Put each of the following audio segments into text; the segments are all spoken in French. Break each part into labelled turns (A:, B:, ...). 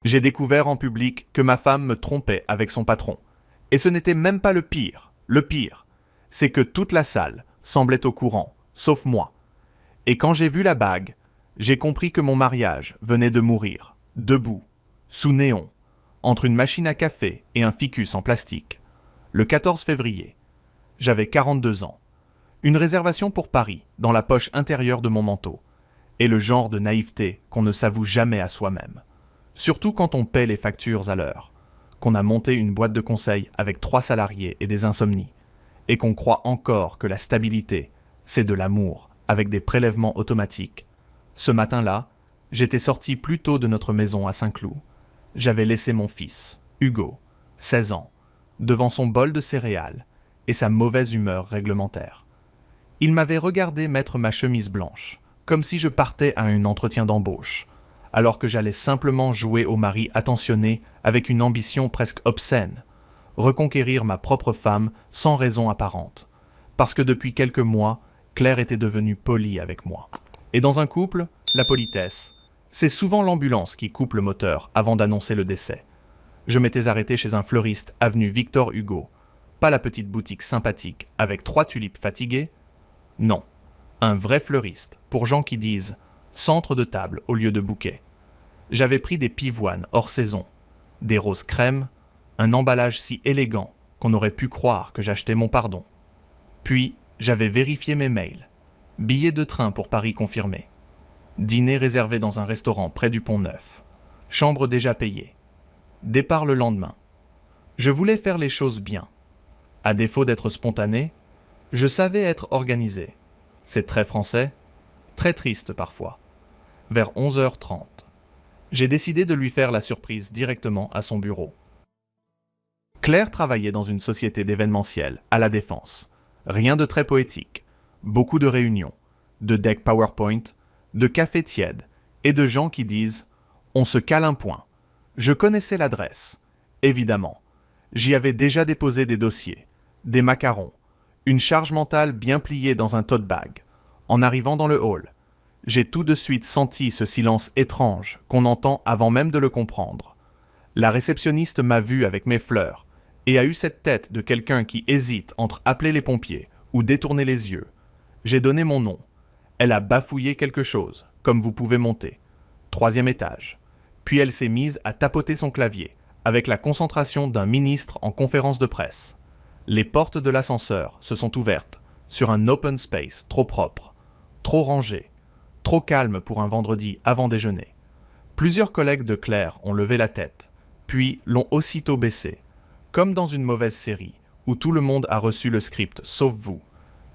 A: J'ai découvert en public que ma femme me trompait avec son patron. Et ce n'était même pas le pire. Le pire, c'est que toute la salle semblait au courant, sauf moi. Et quand j'ai vu la bague, j'ai compris que mon mariage venait de mourir, debout, sous néon, entre une machine à café et un ficus en plastique. Le 14 février, j'avais 42 ans. Une réservation pour Paris, dans la poche intérieure de mon manteau. Et le genre de naïveté qu'on ne s'avoue jamais à soi-même. Surtout quand on paie les factures à l'heure, qu'on a monté une boîte de conseil avec 3 salariés et des insomnies, et qu'on croit encore que la stabilité, c'est de l'amour, avec des prélèvements automatiques. Ce matin-là, j'étais sorti plus tôt de notre maison à Saint-Cloud. J'avais laissé mon fils, Hugo, 16 ans, devant son bol de céréales et sa mauvaise humeur réglementaire. Il m'avait regardé mettre ma chemise blanche, comme si je partais à un entretien d'embauche, alors que j'allais simplement jouer au mari attentionné avec une ambition presque obscène, reconquérir ma propre femme sans raison apparente, parce que depuis quelques mois, Claire était devenue polie avec moi. Et dans un couple, la politesse, c'est souvent l'ambulance qui coupe le moteur avant d'annoncer le décès. Je m'étais arrêté chez un fleuriste avenue Victor Hugo, pas la petite boutique sympathique avec 3 tulipes fatiguées, non, un vrai fleuriste, pour gens qui disent « centre de table » au lieu de bouquet. J'avais pris des pivoines hors saison, des roses crème, un emballage si élégant qu'on aurait pu croire que j'achetais mon pardon. Puis, j'avais vérifié mes mails. Billet de train pour Paris confirmé. Dîner réservé dans un restaurant près du Pont-Neuf. Chambre déjà payée. Départ le lendemain. Je voulais faire les choses bien. À défaut d'être spontané, je savais être organisé. C'est très français, très triste parfois. Vers 11h30, j'ai décidé de lui faire la surprise directement à son bureau. Claire travaillait dans une société d'événementiel à La Défense. Rien de très poétique. Beaucoup de réunions, de decks PowerPoint, de cafés tièdes et de gens qui disent « on se cale un point ». Je connaissais l'adresse. Évidemment. J'y avais déjà déposé des dossiers, des macarons, une charge mentale bien pliée dans un tote bag. En arrivant dans le hall, j'ai tout de suite senti ce silence étrange qu'on entend avant même de le comprendre. La réceptionniste m'a vu avec mes fleurs et a eu cette tête de quelqu'un qui hésite entre appeler les pompiers ou détourner les yeux. J'ai donné mon nom. Elle a bafouillé quelque chose, comme vous pouvez monter. 3e étage. Puis elle s'est mise à tapoter son clavier, avec la concentration d'un ministre en conférence de presse. Les portes de l'ascenseur se sont ouvertes, sur un open space trop propre, trop rangé, trop calme pour un vendredi avant déjeuner. Plusieurs collègues de Claire ont levé la tête, puis l'ont aussitôt baissée, comme dans une mauvaise série, où tout le monde a reçu le script sauf vous.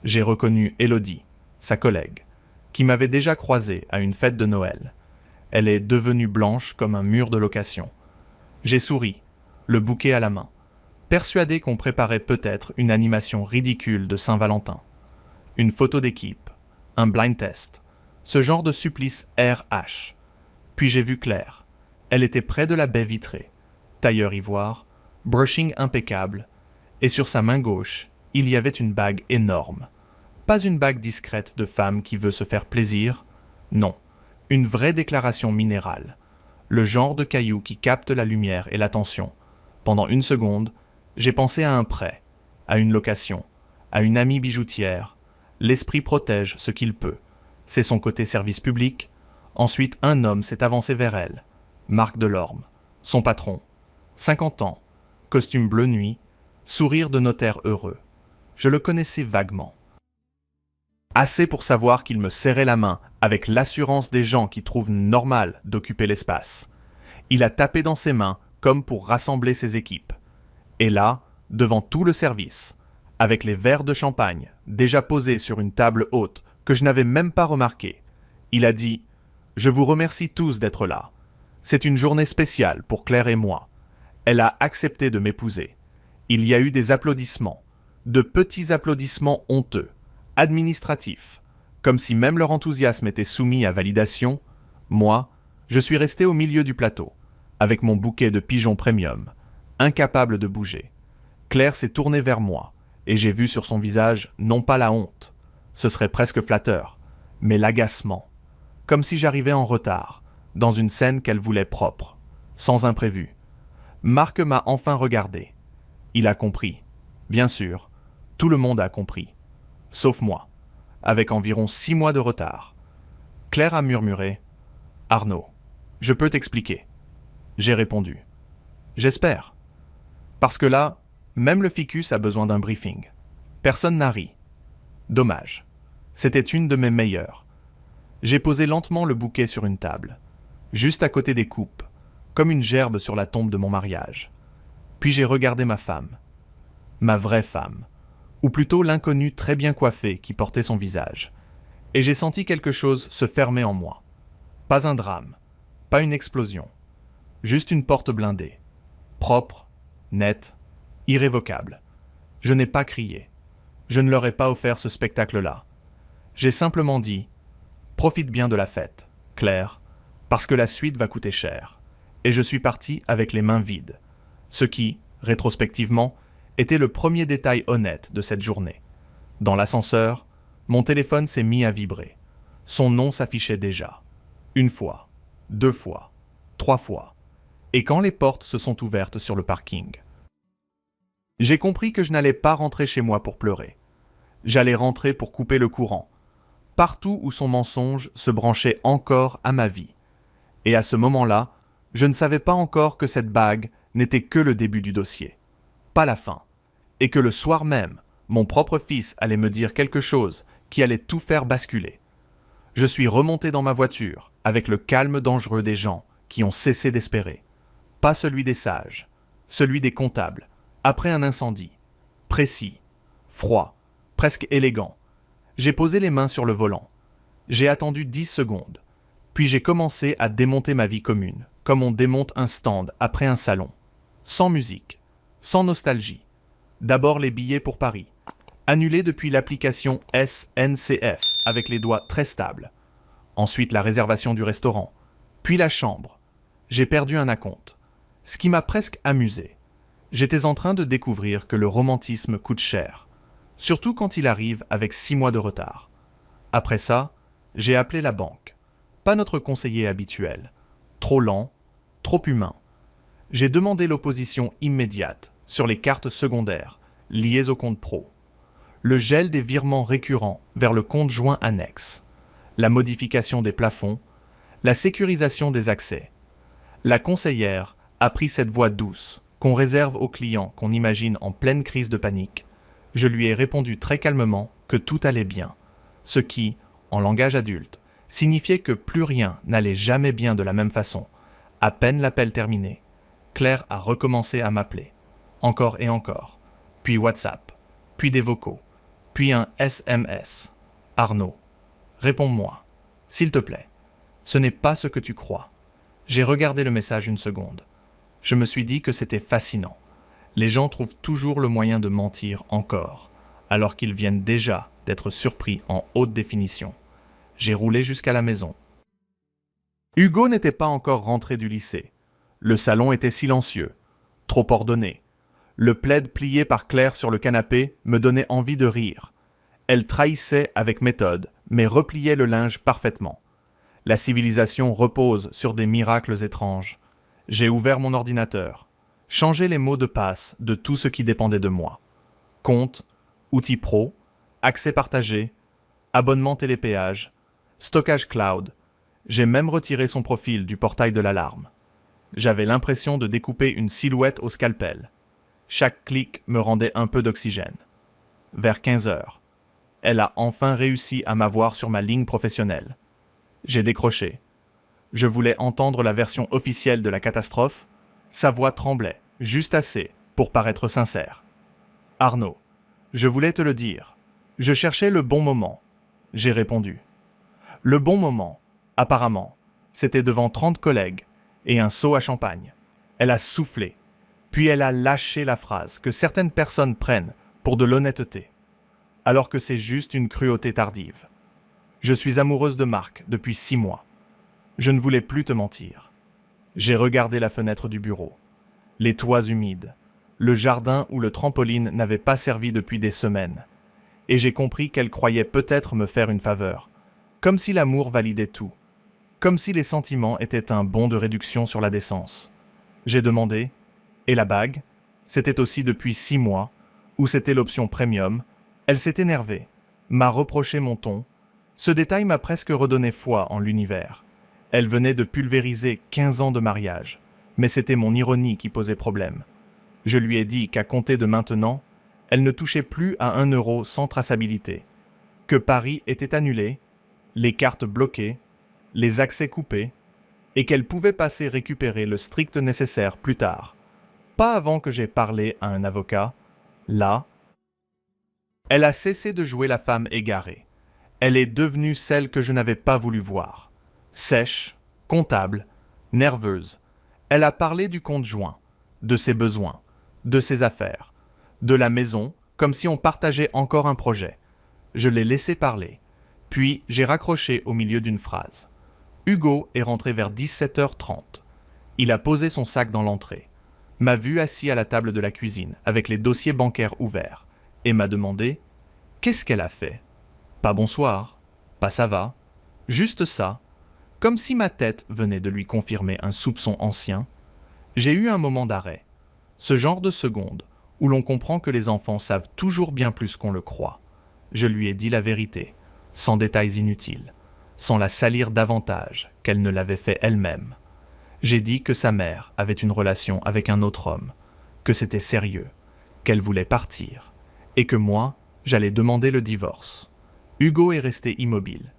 A: J'ai reconnu Élodie, sa collègue, qui m'avait déjà croisé à une fête de Noël. Elle est devenue blanche comme un mur de location. J'ai souri, le bouquet à la main, persuadé qu'on préparait peut-être une animation ridicule de Saint-Valentin. Une photo d'équipe, un blind test, ce genre de supplice RH. Puis j'ai vu Claire. Elle était près de la baie vitrée, tailleur ivoire, brushing impeccable, et sur sa main gauche, il y avait une bague énorme. Pas une bague discrète de femme qui veut se faire plaisir, non, une vraie déclaration minérale, le genre de caillou qui capte la lumière et l'attention. Pendant une seconde, j'ai pensé à un prêt, à une location, à une amie bijoutière. L'esprit protège ce qu'il peut. C'est son côté service public. Ensuite, un homme s'est avancé vers elle. Marc Delorme, son patron. 50 ans, costume bleu nuit, sourire de notaire heureux. Je le connaissais vaguement. Assez pour savoir qu'il me serrait la main avec l'assurance des gens qui trouvent normal d'occuper l'espace. Il a tapé dans ses mains comme pour rassembler ses équipes. Et là, devant tout le service, avec les verres de champagne déjà posés sur une table haute que je n'avais même pas remarqué, il a dit « Je vous remercie tous d'être là. C'est une journée spéciale pour Claire et moi. Elle a accepté de m'épouser. Il y a eu des applaudissements, de petits applaudissements honteux, administratifs, comme si même leur enthousiasme était soumis à validation. Moi, je suis resté au milieu du plateau, avec mon bouquet de pigeons premium, incapable de bouger. Claire s'est tournée vers moi, et j'ai vu sur son visage non pas la honte, ce serait presque flatteur, mais l'agacement, comme si j'arrivais en retard, dans une scène qu'elle voulait propre. sans imprévu. Marc m'a enfin regardé. Il a compris. Bien sûr, tout le monde a compris. Sauf moi, avec environ 6 mois de retard. Claire a murmuré « Arnaud, je peux t'expliquer. » J'ai répondu « J'espère. » Parce que là, même le ficus a besoin d'un briefing. Personne n'a ri. Dommage. C'était une de mes meilleures. J'ai posé lentement le bouquet sur une table, juste à côté des coupes, comme une gerbe sur la tombe de mon mariage. Puis j'ai regardé ma femme. Ma vraie femme. Ou plutôt l'inconnue très bien coiffée qui portait son visage. Et j'ai senti quelque chose se fermer en moi. Pas un drame, pas une explosion. Juste une porte blindée. Propre, nette, irrévocable. Je n'ai pas crié. Je ne leur ai pas offert ce spectacle-là. J'ai simplement dit « Profite bien de la fête, Claire, parce que la suite va coûter cher. » Et je suis parti avec les mains vides. Ce qui, rétrospectivement, était le premier détail honnête de cette journée. Dans l'ascenseur, mon téléphone s'est mis à vibrer. Son nom s'affichait déjà. 1 fois, 2 fois, 3 fois. Et quand les portes se sont ouvertes sur le parking. J'ai compris que je n'allais pas rentrer chez moi pour pleurer. J'allais rentrer pour couper le courant, partout où son mensonge se branchait encore à ma vie. Et à ce moment-là, je ne savais pas encore que cette bague n'était que le début du dossier, pas la fin, et que le soir même, mon propre fils allait me dire quelque chose qui allait tout faire basculer. Je suis remonté dans ma voiture, avec le calme dangereux des gens qui ont cessé d'espérer. Pas celui des sages, celui des comptables, après un incendie. Précis, froid, presque élégant. J'ai posé les mains sur le volant. J'ai attendu 10 secondes. Puis j'ai commencé à démonter ma vie commune, comme on démonte un stand après un salon. Sans musique, sans nostalgie. D'abord les billets pour Paris, annulés depuis l'application SNCF avec les doigts très stables. Ensuite la réservation du restaurant, puis la chambre. J'ai perdu un acompte, ce qui m'a presque amusé. J'étais en train de découvrir que le romantisme coûte cher, surtout quand il arrive avec 6 mois de retard. Après ça, j'ai appelé la banque. Pas notre conseiller habituel. Trop lent, trop humain. J'ai demandé l'opposition immédiate sur les cartes secondaires liées au compte pro. Le gel des virements récurrents vers le compte joint annexe. La modification des plafonds. La sécurisation des accès. La conseillère a pris cette voix douce qu'on réserve aux clients qu'on imagine en pleine crise de panique. Je lui ai répondu très calmement que tout allait bien, ce qui, en langage adulte, signifiait que plus rien n'allait jamais bien de la même façon. À peine l'appel terminé, Claire a recommencé à m'appeler, encore et encore, puis WhatsApp, puis des vocaux, puis un SMS. « Arnaud, réponds-moi, s'il te plaît. Ce n'est pas ce que tu crois. » J'ai regardé le message 1 seconde. Je me suis dit que c'était fascinant. Les gens trouvent toujours le moyen de mentir encore, alors qu'ils viennent déjà d'être surpris en haute définition. J'ai roulé jusqu'à la maison. Hugo n'était pas encore rentré du lycée. Le salon était silencieux, trop ordonné. Le plaid plié par Claire sur le canapé me donnait envie de rire. Elle trahissait avec méthode, mais repliait le linge parfaitement. La civilisation repose sur des miracles étranges. J'ai ouvert mon ordinateur, changé les mots de passe de tout ce qui dépendait de moi. Compte, outils pro, accès partagé, abonnement télépéage, stockage cloud. J'ai même retiré son profil du portail de l'alarme. J'avais l'impression de découper une silhouette au scalpel. Chaque clic me rendait un peu d'oxygène. Vers 15 heures, elle a enfin réussi à m'avoir sur ma ligne professionnelle. J'ai décroché. Je voulais entendre la version officielle de la catastrophe. Sa voix tremblait, juste assez pour paraître sincère. « Arnaud, je voulais te le dire. Je cherchais le bon moment. » J'ai répondu. Le bon moment, apparemment, c'était devant 30 collègues et un seau à champagne. Elle a soufflé, puis elle a lâché la phrase que certaines personnes prennent pour de l'honnêteté, alors que c'est juste une cruauté tardive. Je suis amoureuse de Marc depuis 6 mois. Je ne voulais plus te mentir. J'ai regardé la fenêtre du bureau, les toits humides, le jardin où le trampoline n'avait pas servi depuis des semaines, et j'ai compris qu'elle croyait peut-être me faire une faveur, comme si l'amour validait tout, comme si les sentiments étaient un bon de réduction sur la décence. J'ai demandé. Et la bague? C'était aussi depuis 6 mois, ou c'était l'option premium. Elle s'est énervée, m'a reproché mon ton. Ce détail m'a presque redonné foi en l'univers. Elle venait de pulvériser 15 ans de mariage, mais c'était mon ironie qui posait problème. Je lui ai dit qu'à compter de maintenant, elle ne touchait plus à 1 euro sans traçabilité, que Paris était annulé, les cartes bloquées, les accès coupés, et qu'elle pouvait passer récupérer le strict nécessaire plus tard. Pas avant que j'aie parlé à un avocat. Là, elle a cessé de jouer la femme égarée. Elle est devenue celle que je n'avais pas voulu voir. Sèche, comptable, nerveuse. Elle a parlé du compte joint, de ses besoins, de ses affaires, de la maison, comme si on partageait encore un projet. Je l'ai laissé parler, puis j'ai raccroché au milieu d'une phrase. Hugo est rentré vers 17h30. Il a posé son sac dans l'entrée, m'a vu assis à la table de la cuisine avec les dossiers bancaires ouverts et m'a demandé « Qu'est-ce qu'elle a fait ?» Pas bonsoir, pas ça va, juste ça, comme si ma tête venait de lui confirmer un soupçon ancien. J'ai eu un moment d'arrêt, ce genre de seconde où l'on comprend que les enfants savent toujours bien plus qu'on le croit. Je lui ai dit la vérité, sans détails inutiles, sans la salir davantage qu'elle ne l'avait fait elle-même. J'ai dit que sa mère avait une relation avec un autre homme, que c'était sérieux, qu'elle voulait partir, et que moi, j'allais demander le divorce. Hugo est resté immobile.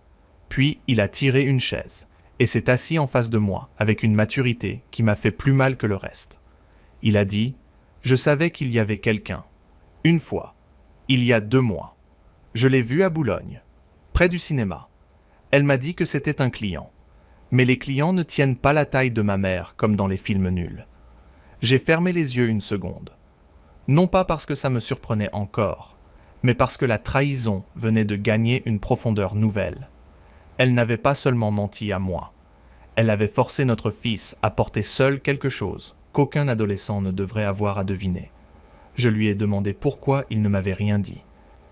A: Puis il a tiré une chaise et s'est assis en face de moi avec une maturité qui m'a fait plus mal que le reste. Il a dit « Je savais qu'il y avait quelqu'un. Une fois, il y a 2 mois. Je l'ai vu à Boulogne, près du cinéma. Elle m'a dit que c'était un client. Mais les clients ne tiennent pas la taille de ma mère comme dans les films nuls. » J'ai fermé les yeux une seconde. Non pas parce que ça me surprenait encore, mais parce que la trahison venait de gagner une profondeur nouvelle. Elle n'avait pas seulement menti à moi. Elle avait forcé notre fils à porter seul quelque chose qu'aucun adolescent ne devrait avoir à deviner. Je lui ai demandé pourquoi il ne m'avait rien dit.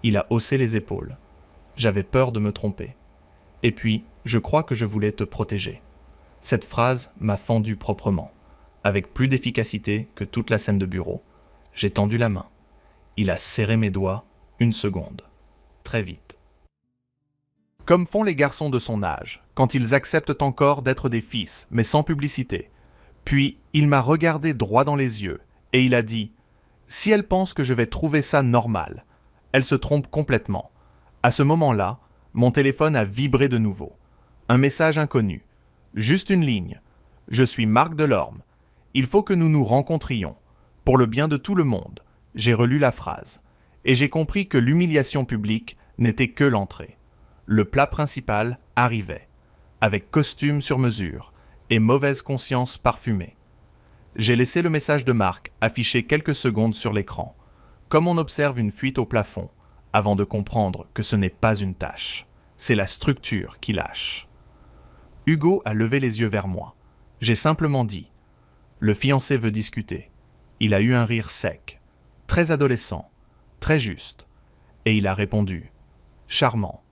A: Il a haussé les épaules. J'avais peur de me tromper. Et puis, je crois que je voulais te protéger. Cette phrase m'a fendu proprement, avec plus d'efficacité que toute la scène de bureau. J'ai tendu la main. Il a serré mes doigts 1 seconde. Très vite. Comme font les garçons de son âge, quand ils acceptent encore d'être des fils, mais sans publicité. Puis, il m'a regardé droit dans les yeux, et il a dit « Si elle pense que je vais trouver ça normal, elle se trompe complètement. » À ce moment-là, mon téléphone a vibré de nouveau. Un message inconnu. Juste une ligne. « Je suis Marc Delorme. Il faut que nous nous rencontrions. Pour le bien de tout le monde. » J'ai relu la phrase. Et j'ai compris que l'humiliation publique n'était que l'entrée. Le plat principal arrivait, avec costume sur mesure et mauvaise conscience parfumée. J'ai laissé le message de Marc afficher quelques secondes sur l'écran, comme on observe une fuite au plafond, avant de comprendre que ce n'est pas une tâche, c'est la structure qui lâche. Hugo a levé les yeux vers moi. J'ai simplement dit « Le fiancé veut discuter ». Il a eu un rire sec, très adolescent, très juste, et il a répondu « Charmant ».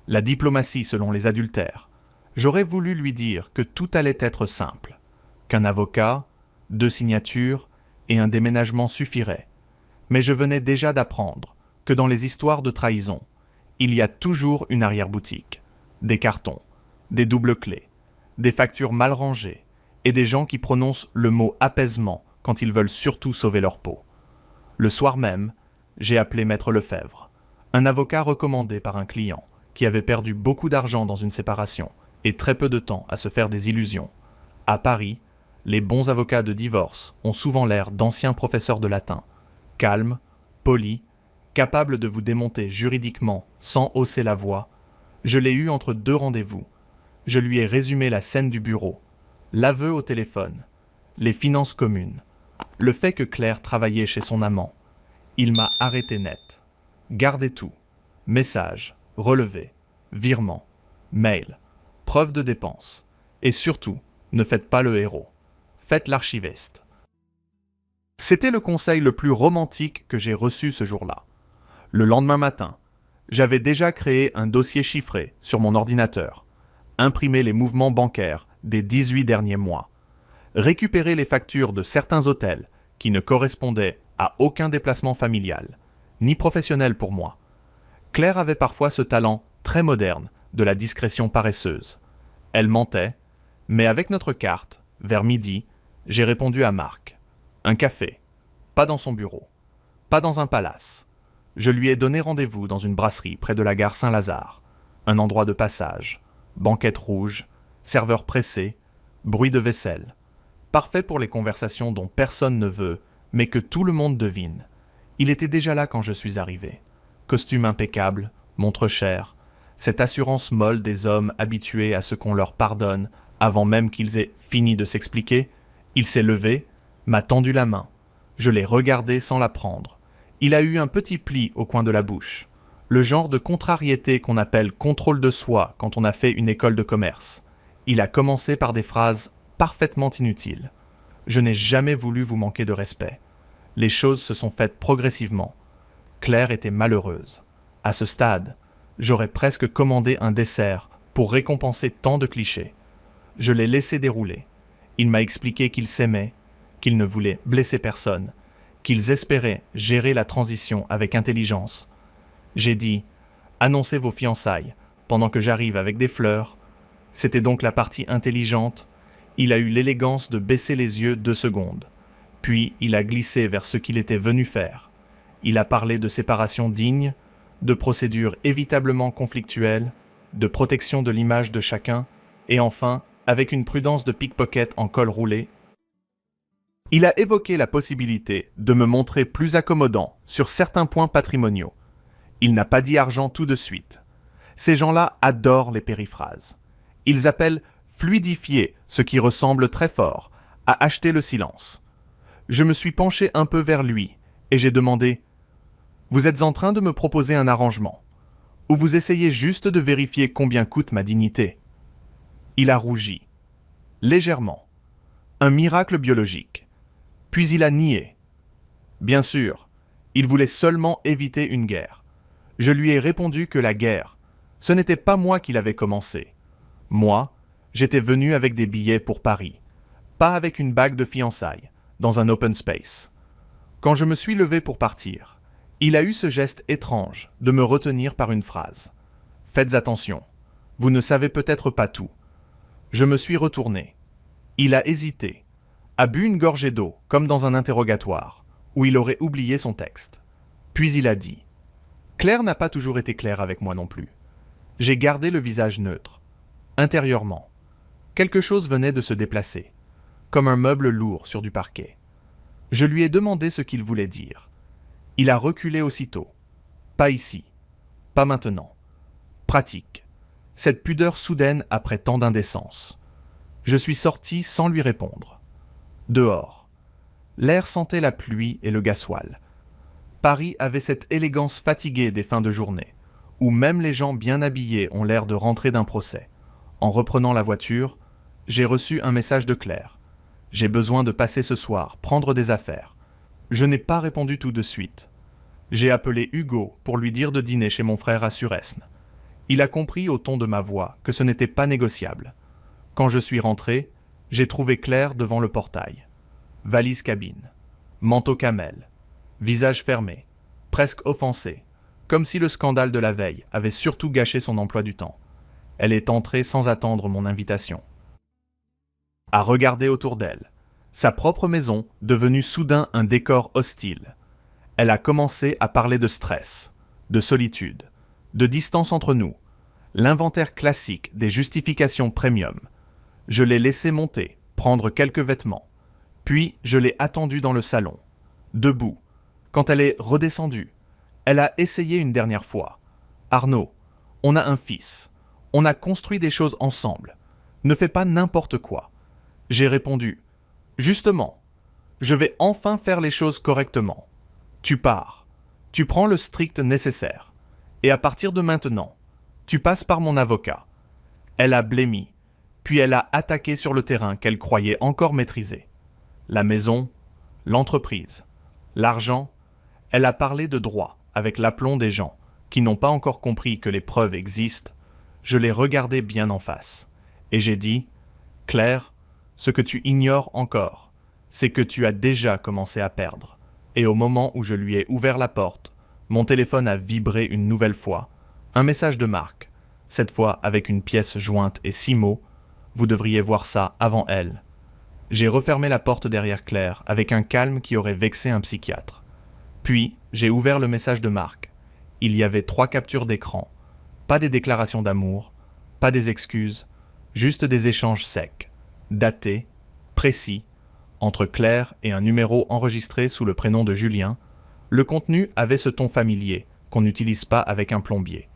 A: La diplomatie selon les adultères. J'aurais voulu lui dire que tout allait être simple, qu'un avocat, 2 signatures et un déménagement suffiraient. Mais je venais déjà d'apprendre que dans les histoires de trahison, il y a toujours une arrière-boutique, des cartons, des doubles clés, des factures mal rangées et des gens qui prononcent le mot apaisement quand ils veulent surtout sauver leur peau. Le soir même, j'ai appelé Maître Lefebvre, un avocat recommandé par un client qui avait perdu beaucoup d'argent dans une séparation et très peu de temps à se faire des illusions. À Paris, les bons avocats de divorce ont souvent l'air d'anciens professeurs de latin, calmes, polis, capables de vous démonter juridiquement sans hausser la voix. Je l'ai eu entre 2 rendez-vous. Je lui ai résumé la scène du bureau, l'aveu au téléphone, les finances communes, le fait que Claire travaillait chez son amant. Il m'a arrêté net. Gardez tout. Message, relevé, virement, mail, preuve de dépense. Et surtout, ne faites pas le héros. Faites l'archiviste. C'était le conseil le plus romantique que j'ai reçu ce jour-là. Le lendemain matin, j'avais déjà créé un dossier chiffré sur mon ordinateur, imprimé les mouvements bancaires des 18 derniers mois, récupérer les factures de certains hôtels qui ne correspondaient à aucun déplacement familial, ni professionnel pour moi. Claire avait parfois ce talent très moderne de la discrétion paresseuse. Elle mentait, mais avec notre carte, vers midi, j'ai répondu à Marc. Un café, pas dans son bureau, pas dans un palace. Je lui ai donné rendez-vous dans une brasserie près de la gare Saint-Lazare, un endroit de passage, banquette rouge, serveur pressé, bruit de vaisselle. Parfait pour les conversations dont personne ne veut, mais que tout le monde devine. Il était déjà là quand je suis arrivé. Costume impeccable, montre chère, cette assurance molle des hommes habitués à ce qu'on leur pardonne avant même qu'ils aient fini de s'expliquer. Il s'est levé, m'a tendu la main. Je l'ai regardé sans la prendre. Il a eu un petit pli au coin de la bouche. Le genre de contrariété qu'on appelle contrôle de soi quand on a fait une école de commerce. Il a commencé par des phrases parfaitement inutiles. Je n'ai jamais voulu vous manquer de respect. Les choses se sont faites progressivement. Claire était malheureuse. À ce stade, j'aurais presque commandé un dessert pour récompenser tant de clichés. Je l'ai laissé dérouler. Il m'a expliqué qu'ils s'aimaient, qu'ils ne voulaient blesser personne, qu'ils espéraient gérer la transition avec intelligence. J'ai dit « Annoncez vos fiançailles pendant que j'arrive avec des fleurs ». C'était donc la partie intelligente. Il a eu l'élégance de baisser les yeux 2 secondes. Puis il a glissé vers ce qu'il était venu faire. Il a parlé de séparation digne, de procédures évitablement conflictuelles, de protection de l'image de chacun, et enfin, avec une prudence de pickpocket en col roulé, il a évoqué la possibilité de me montrer plus accommodant sur certains points patrimoniaux. Il n'a pas dit argent tout de suite. Ces gens-là adorent les périphrases. Ils appellent fluidifier ce qui ressemble très fort à acheter le silence. Je me suis penché un peu vers lui et j'ai demandé « Vous êtes en train de me proposer un arrangement ou vous essayez juste de vérifier combien coûte ma dignité ?» Il a rougi. Légèrement. Un miracle biologique. Puis il a nié. Bien sûr, il voulait seulement éviter une guerre. Je lui ai répondu que la guerre, ce n'était pas moi qui l'avais commencé. Moi, j'étais venu avec des billets pour Paris, pas avec une bague de fiançailles, dans un open space. Quand je me suis levé pour partir, il a eu ce geste étrange de me retenir par une phrase. « Faites attention, vous ne savez peut-être pas tout. » Je me suis retourné. Il a hésité, a bu une gorgée d'eau, comme dans un interrogatoire, où il aurait oublié son texte. Puis il a dit « Claire n'a pas toujours été claire avec moi non plus. J'ai gardé le visage neutre. Intérieurement, quelque chose venait de se déplacer, comme un meuble lourd sur du parquet. Je lui ai demandé ce qu'il voulait dire. Il a reculé aussitôt. Pas ici. Pas maintenant. Pratique. Cette pudeur soudaine après tant d'indécence. Je suis sorti sans lui répondre. Dehors. L'air sentait la pluie et le gasoil. Paris avait cette élégance fatiguée des fins de journée, où même les gens bien habillés ont l'air de rentrer d'un procès. En reprenant la voiture, j'ai reçu un message de Claire. J'ai besoin de passer ce soir, prendre des affaires. Je n'ai pas répondu tout de suite. J'ai appelé Hugo pour lui dire de dîner chez mon frère à Suresnes. Il a compris au ton de ma voix que ce n'était pas négociable. Quand je suis rentré, j'ai trouvé Claire devant le portail. Valise cabine, manteau camel, visage fermé, presque offensé, comme si le scandale de la veille avait surtout gâché son emploi du temps. Elle est entrée sans attendre mon invitation. À regarder autour d'elle, sa propre maison devenue soudain un décor hostile. Elle a commencé à parler de stress, de solitude, de distance entre nous, l'inventaire classique des justifications premium. Je l'ai laissé monter, prendre quelques vêtements, puis je l'ai attendue dans le salon, debout. Quand elle est redescendue, elle a essayé une dernière fois. « Arnaud, on a un fils. On a construit des choses ensemble. Ne fais pas n'importe quoi. » J'ai répondu « Justement, je vais enfin faire les choses correctement. Tu pars. Tu prends le strict nécessaire. Et à partir de maintenant, tu passes par mon avocat. » Elle a blêmi, puis elle a attaqué sur le terrain qu'elle croyait encore maîtriser. La maison, l'entreprise, l'argent, elle a parlé de droit avec l'aplomb des gens qui n'ont pas encore compris que les preuves existent. Je l'ai regardée bien en face et j'ai dit « Claire, ce que tu ignores encore, c'est que tu as déjà commencé à perdre. Et au moment où je lui ai ouvert la porte, mon téléphone a vibré une nouvelle fois. Un message de Marc, cette fois avec une pièce jointe et 6 mots. Vous devriez voir ça avant elle. J'ai refermé la porte derrière Claire avec un calme qui aurait vexé un psychiatre. Puis, j'ai ouvert le message de Marc. Il y avait 3 captures d'écran. Pas des déclarations d'amour, pas des excuses, juste des échanges secs, datés, précis, entre Claire et un numéro enregistré sous le prénom de Julien. Le contenu avait ce ton familier qu'on n'utilise pas avec un plombier.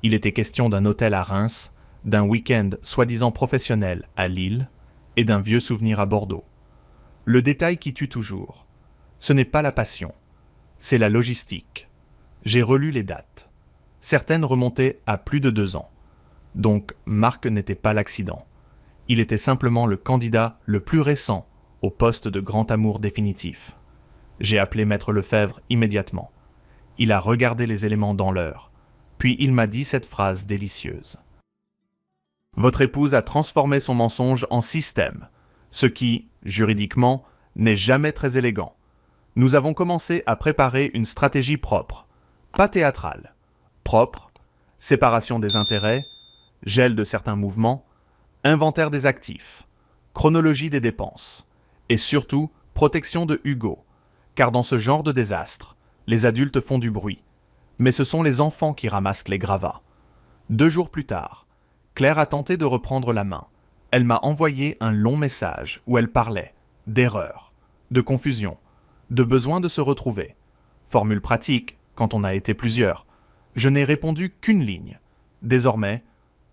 A: Il était question d'un hôtel à Reims, d'un week-end soi-disant professionnel à Lille et d'un vieux souvenir à Bordeaux. Le détail qui tue toujours. Ce n'est pas la passion, c'est la logistique. J'ai relu les dates. Certaines remontaient à plus de 2 ans. Donc Marc n'était pas l'accident. Il était simplement le candidat le plus récent au poste de grand amour définitif. J'ai appelé Maître Lefebvre immédiatement. Il a regardé les éléments dans l'heure, puis il m'a dit cette phrase délicieuse. Votre épouse a transformé son mensonge en système, ce qui, juridiquement, n'est jamais très élégant. Nous avons commencé à préparer une stratégie propre, pas théâtrale. Propre, séparation des intérêts, gel de certains mouvements, inventaire des actifs, chronologie des dépenses, et surtout protection de Hugo, car dans ce genre de désastre, les adultes font du bruit, mais ce sont les enfants qui ramassent les gravats. 2 jours plus tard, Claire a tenté de reprendre la main. Elle m'a envoyé un long message où elle parlait d'erreurs, de confusion, de besoin de se retrouver. Formule pratique, quand on a été plusieurs. Je n'ai répondu qu'une ligne. Désormais,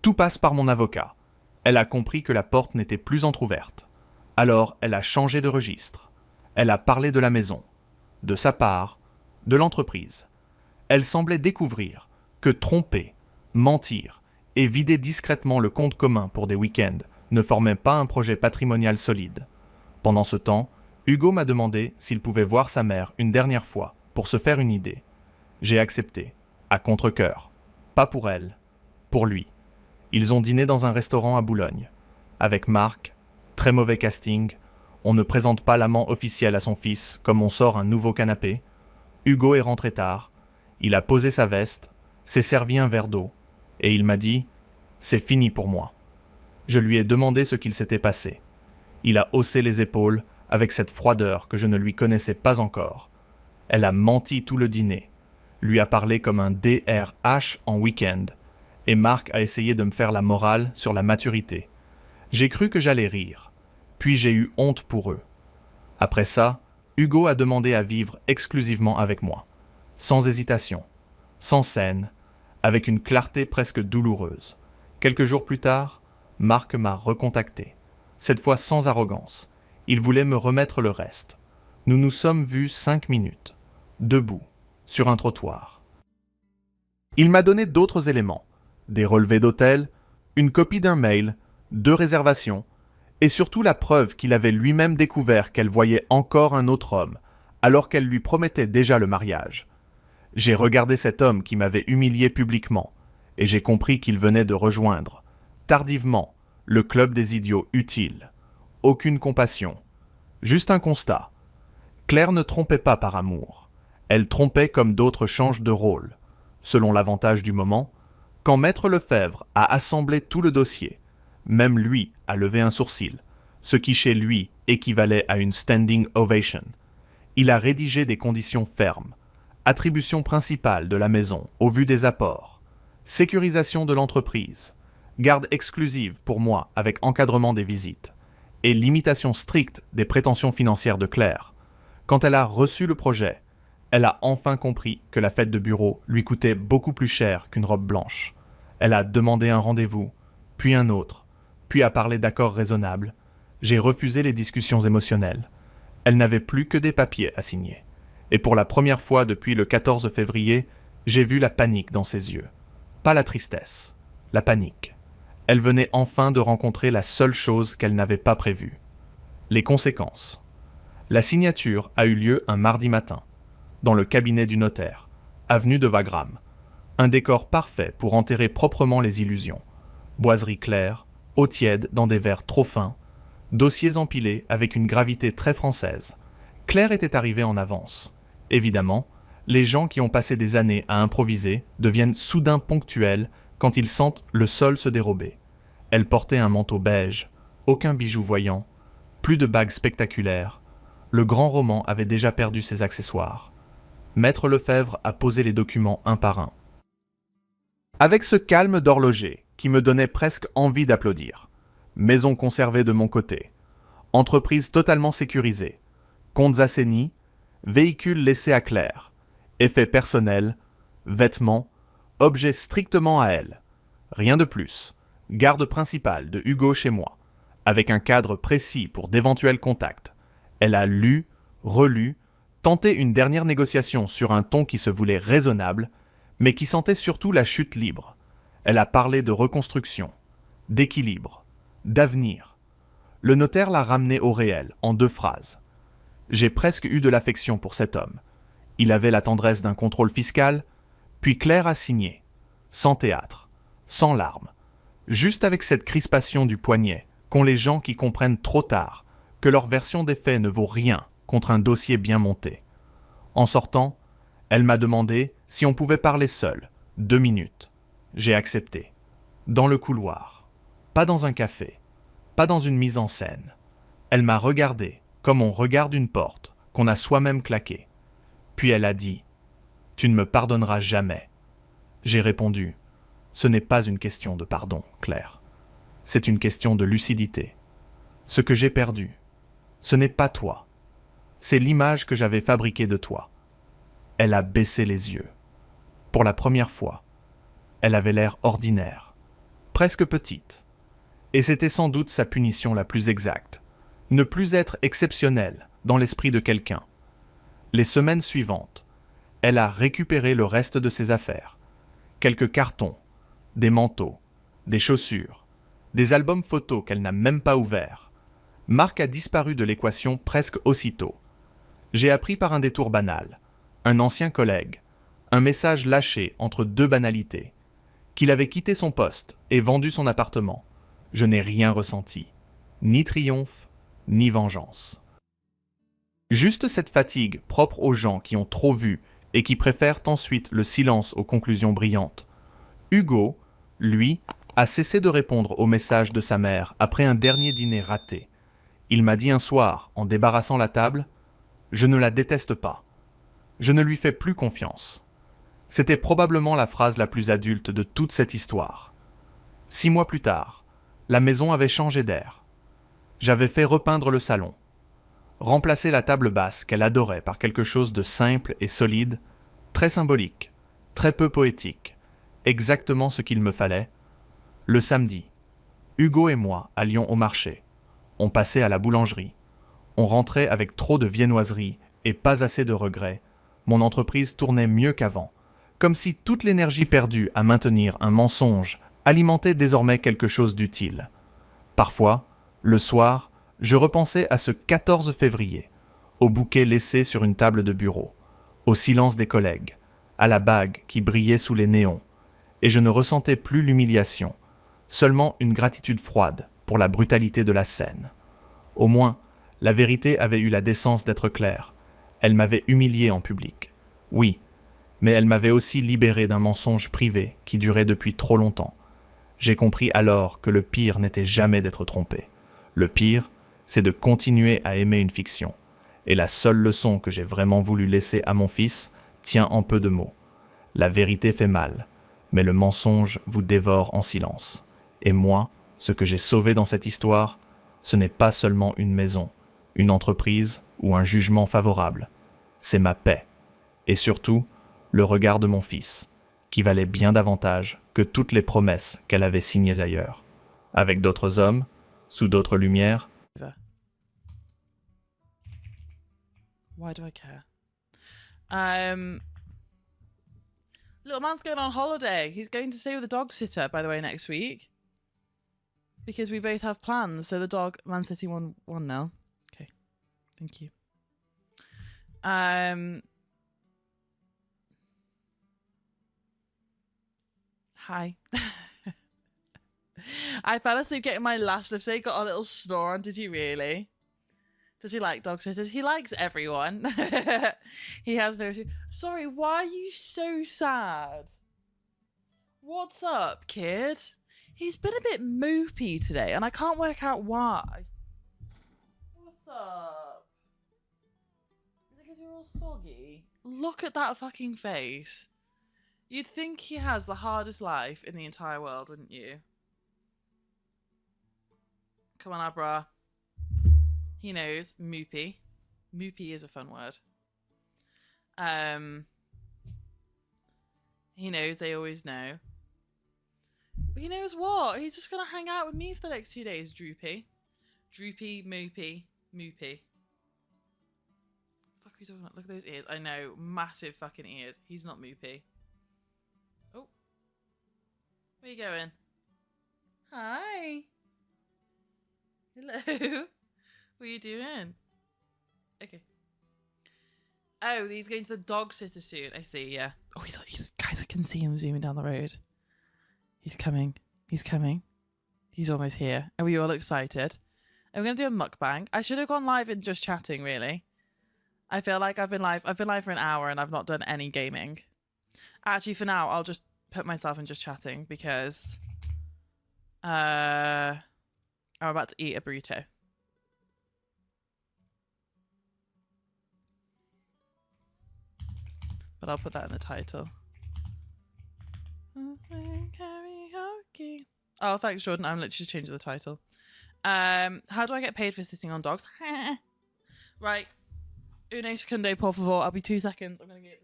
A: tout passe par mon avocat. Elle a compris que la porte n'était plus entr'ouverte. Alors, elle a changé de registre. Elle a parlé de la maison, de sa part, de l'entreprise. Elle semblait découvrir que tromper, mentir et vider discrètement le compte commun pour des week-ends ne formait pas un projet patrimonial solide. Pendant ce temps, Hugo m'a demandé s'il pouvait voir sa mère une dernière fois pour se faire une idée. J'ai accepté, à contre-cœur. Pas pour elle, pour lui. Ils ont dîné dans un restaurant à Boulogne. Avec Marc, très mauvais casting, on ne présente pas l'amant officiel à son fils comme on sort un nouveau canapé. Hugo est rentré tard, il a posé sa veste, s'est servi un verre d'eau, et il m'a dit « C'est fini pour moi ». Je lui ai demandé ce qu'il s'était passé. Il a haussé les épaules avec cette froideur que je ne lui connaissais pas encore. Elle a menti tout le dîner, lui a parlé comme un DRH en week-end, et Marc a essayé de me faire la morale sur la maturité. J'ai cru que j'allais rire, puis j'ai eu honte pour eux. Après ça, Hugo a demandé à vivre exclusivement avec moi, sans hésitation, sans scène, avec une clarté presque douloureuse. Quelques jours plus tard, Marc m'a recontacté, cette fois sans arrogance. Il voulait me remettre le reste. Nous nous sommes vus 5 minutes, debout, sur un trottoir. Il m'a donné d'autres éléments, des relevés d'hôtel, une copie d'un mail, 2 réservations, et surtout la preuve qu'il avait lui-même découvert qu'elle voyait encore un autre homme, alors qu'elle lui promettait déjà le mariage. J'ai regardé cet homme qui m'avait humilié publiquement, et j'ai compris qu'il venait de rejoindre, tardivement, le club des idiots utiles. Aucune compassion, juste un constat. Claire ne trompait pas par amour. Elle trompait comme d'autres changent de rôle. Selon l'avantage du moment, quand Maître Lefebvre a assemblé tout le dossier, même lui a levé un sourcil, ce qui chez lui équivalait à une standing ovation. Il a rédigé des conditions fermes. Attribution principale de la maison au vu des apports. Sécurisation de l'entreprise. Garde exclusive pour moi avec encadrement des visites. Et limitation stricte des prétentions financières de Claire. Quand elle a reçu le projet, elle a enfin compris que la fête de bureau lui coûtait beaucoup plus cher qu'une robe blanche. Elle a demandé un rendez-vous, puis un autre, puis a parlé d'accords raisonnables. J'ai refusé les discussions émotionnelles. Elle n'avait plus que des papiers à signer. Et pour la première fois depuis le 14 février, j'ai vu la panique dans ses yeux. Pas la tristesse, la panique. Elle venait enfin de rencontrer la seule chose qu'elle n'avait pas prévue. Les conséquences. La signature a eu lieu un mardi matin, dans le cabinet du notaire, avenue de Wagram. Un décor parfait pour enterrer proprement les illusions. Boiserie claire, eau tiède dans des verres trop fins, Dossiers empilés avec une gravité très française. Claire était arrivée en avance. Évidemment, les gens qui ont passé des années à improviser deviennent soudain ponctuels quand ils sentent le sol se dérober. Elle portait un manteau beige, aucun bijou voyant, plus de bagues spectaculaires. Le grand roman avait déjà perdu ses accessoires. Maître Lefebvre a posé les documents un par un. Avec ce calme d'horloger qui me donnait presque envie d'applaudir. Maison conservée de mon côté. Entreprise totalement sécurisée. Comptes assainis. Véhicule laissé à Claire. Effets personnels. Vêtements. Objets strictement à elle. Rien de plus. Garde principale de Hugo chez moi. Avec un cadre précis pour d'éventuels contacts. Elle a lu, relu, tenté une dernière négociation sur un ton qui se voulait raisonnable, mais qui sentait surtout la chute libre. Elle a parlé de reconstruction, d'équilibre, d'avenir. Le notaire l'a ramené au réel, en 2 phrases. J'ai presque eu de l'affection pour cet homme. Il avait la tendresse d'un contrôle fiscal, puis Claire a signé, sans théâtre, sans larmes, juste avec cette crispation du poignet qu'ont les gens qui comprennent trop tard que leur version des faits ne vaut rien contre un dossier bien monté. En sortant, elle m'a demandé si on pouvait parler seul, 2 minutes. J'ai accepté. Dans le couloir. Pas dans un café. Pas dans une mise en scène. Elle m'a regardé comme on regarde une porte qu'on a soi-même claquée. Puis elle a dit « Tu ne me pardonneras jamais ». J'ai répondu « Ce n'est pas une question de pardon, Claire. C'est une question de lucidité. Ce que j'ai perdu, ce n'est pas toi. C'est l'image que j'avais fabriquée de toi. » Elle a baissé les yeux. Pour la première fois, elle avait l'air ordinaire, presque petite. Et c'était sans doute sa punition la plus exacte. Ne plus être exceptionnelle dans l'esprit de quelqu'un. Les semaines suivantes, elle a récupéré le reste de ses affaires. Quelques cartons, des manteaux, des chaussures, des albums photos qu'elle n'a même pas ouverts. Marc a disparu de l'équation presque aussitôt. J'ai appris par un détour banal, un ancien collègue, un message lâché entre 2 banalités, qu'il avait quitté son poste et vendu son appartement. Je n'ai rien ressenti, ni triomphe, ni vengeance. Juste cette fatigue propre aux gens qui ont trop vu et qui préfèrent ensuite le silence aux conclusions brillantes. Hugo, lui, a cessé de répondre aux messages de sa mère après un dernier dîner raté. Il m'a dit un soir, en débarrassant la table, « Je ne la déteste pas. Je ne lui fais plus confiance. » C'était probablement la phrase la plus adulte de toute cette histoire. 6 mois plus tard, la maison avait changé d'air. J'avais fait repeindre le salon, remplacer la table basse qu'elle adorait par quelque chose de simple et solide, très symbolique, très peu poétique, exactement ce qu'il me fallait. Le samedi, Hugo et moi allions au marché. On passait à la boulangerie. On rentrait avec trop de viennoiseries et pas assez de regrets. Mon entreprise tournait mieux qu'avant, comme si toute l'énergie perdue à maintenir un mensonge alimentait désormais quelque chose d'utile. Parfois, le soir, je repensais à ce 14 février, au bouquet laissé sur une table de bureau, au silence des collègues, à la bague qui brillait sous les néons, et je ne ressentais plus l'humiliation, seulement une gratitude froide pour la brutalité de la scène. Au moins, la vérité avait eu la décence d'être claire. Elle m'avait humilié en public. Oui, mais elle m'avait aussi libéré d'un mensonge privé qui durait depuis trop longtemps. J'ai compris alors que le pire n'était jamais d'être trompé. Le pire, c'est de continuer à aimer une fiction. Et la seule leçon que j'ai vraiment voulu laisser à mon fils tient en peu de mots. La vérité fait mal, mais le mensonge vous dévore en silence. Et moi, ce que j'ai sauvé dans cette histoire, ce n'est pas seulement une maison, une entreprise ou un jugement favorable. C'est ma paix. Et surtout, le regard de mon fils, qui valait bien davantage que toutes les promesses qu'elle avait signées ailleurs. Avec d'autres hommes, sous d'autres lumières.
B: Why do I care? Little man's going on holiday. He's going to stay with a dog sitter, by the way, next week. Because we both have plans. So the dog, Man City 1-1 now. Okay. Thank you. Hi. I fell asleep getting my lash lifted. Got a little snore on. Did you really? Does he like dog sitters? He likes everyone. He has no... Sorry, why are you so sad? What's up, kid? He's been a bit moopy today, and I can't work out why. What's up? Is it because you're all soggy? Look at that fucking face. You'd think he has the hardest life in the entire world, wouldn't you? Come on, Abra. He knows. Moopy. Moopy is a fun word. He knows. They always know. He knows what? He's just going to hang out with me for the next 2 days, Droopy. Droopy, Moopy, Moopy. Fuck are we talking about? Look at those ears. I know. Massive fucking ears. He's not Moopy. Oh. Where you going? Hi. Hello. What are you doing? Okay. Oh, he's going to the dog sitter soon. I see, yeah. Oh, he's guys, I can see him zooming down the road. He's coming. He's coming. He's almost here. Are we all excited? And we're going to do a mukbang. I should have gone live and just chatting, really. I feel like I've been live for an hour and I've not done any gaming. Actually, for now, I'll just put myself in just chatting because I'm about to eat a burrito. But I'll put that in the title. Karaoke. Oh, thanks, Jordan. I'm literally just changing the title. How do I get paid for sitting on dogs? Right. Une secundo, por favor. I'll be 2 seconds. I'm going to get...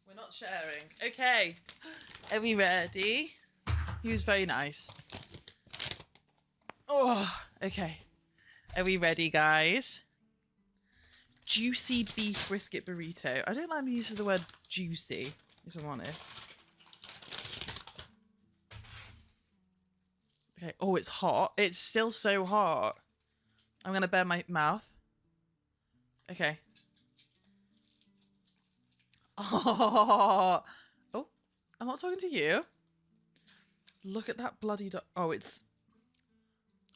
B: We're not sharing. Okay. Are we ready? He was very nice. Oh, okay. Are we ready, guys? Juicy beef brisket burrito. I don't like the use of the word juicy, if I'm honest. Okay. Oh, it's hot. It's still so hot. I'm going to bare my mouth. Okay. Oh, I'm not talking to you. Look at that bloody dog. Oh, it's...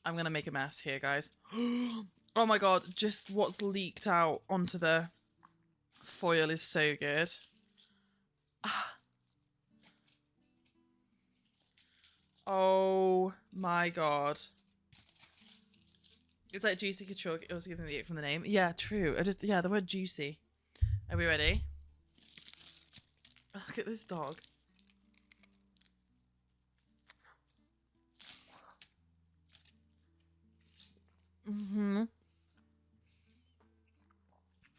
B: I'm going to make a mess here, guys. Oh my god, just what's leaked out onto the foil is so good. Oh my god. It's like juicy couture. It was giving the ick from the name. Yeah, true. Yeah, the word juicy. Are we ready? Look at this dog.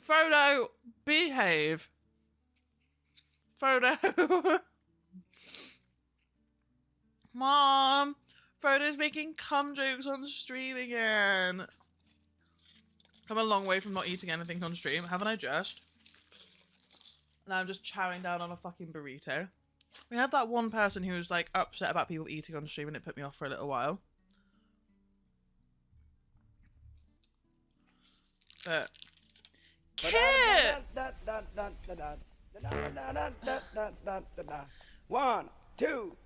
B: Frodo, behave. Frodo. Mom, Frodo's making cum jokes on stream again. Come a long way from not eating anything on stream, haven't I just? Now I'm just chowing down on a fucking burrito. We had that one person who was like upset about people eating on stream and it put me off for a little while. But... Kit!
C: 1, 2,